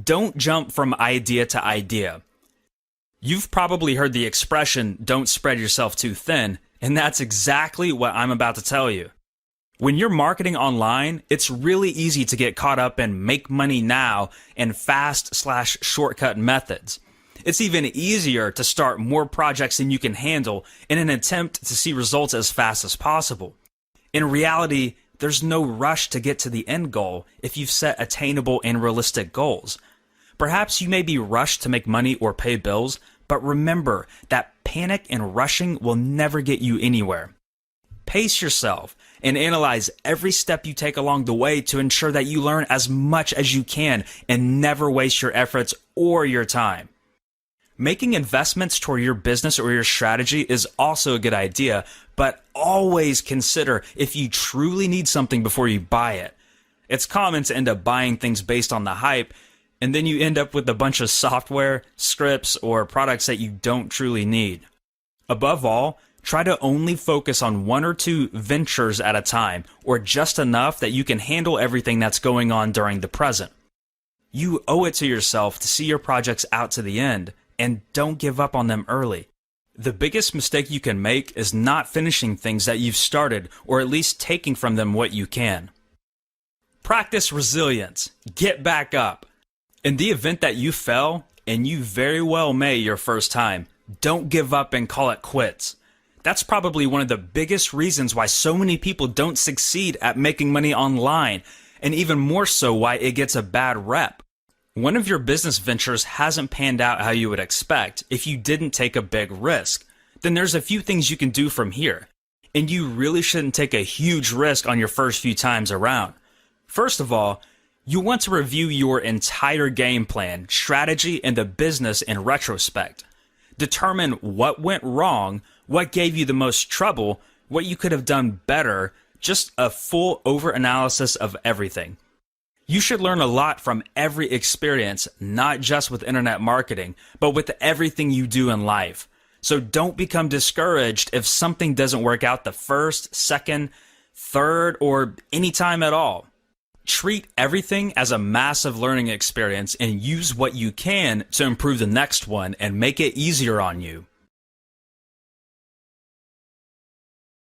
Don't jump from idea to idea. You've probably heard the expression, don't spread yourself too thin, and that's exactly what I'm about to tell you. When you're marketing online, it's really easy to get caught up in make money now and fast/shortcut methods. It's even easier to start more projects than you can handle in an attempt to see results as fast as possible. In reality, there's no rush to get to the end goal if you've set attainable and realistic goals. Perhaps you may be rushed to make money or pay bills, but remember that panic and rushing will never get you anywhere. Pace yourself and analyze every step you take along the way to ensure that you learn as much as you can and never waste your efforts or your time. Making investments toward your business or your strategy is also a good idea, but always consider if you truly need something before you buy it. It's common to end up buying things based on the hype, and then you end up with a bunch of software, scripts, or products that you don't truly need. Above all, try to only focus on one or two ventures at a time, or just enough that you can handle everything that's going on during the present. You owe it to yourself to see your projects out to the end, and don't give up on them early. The biggest mistake you can make is not finishing things that you've started, or at least taking from them what you can. Practice resilience. Get back up. In the event that you fell, and you very well may your first time, don't give up and call it quits. That's probably one of the biggest reasons why so many people don't succeed at making money online, and even more so why it gets a bad rep. One of your business ventures hasn't panned out how you would expect if you didn't take a big risk. Then there's a few things you can do from here, and you really shouldn't take a huge risk on your first few times around. First of all, you want to review your entire game plan, strategy, and the business in retrospect. Determine what went wrong, what gave you the most trouble, what you could have done better, just a full over-analysis of everything. You should learn a lot from every experience, not just with internet marketing, but with everything you do in life. So don't become discouraged if something doesn't work out the first, second, third, or any time at all. Treat everything as a massive learning experience and use what you can to improve the next one and make it easier on you.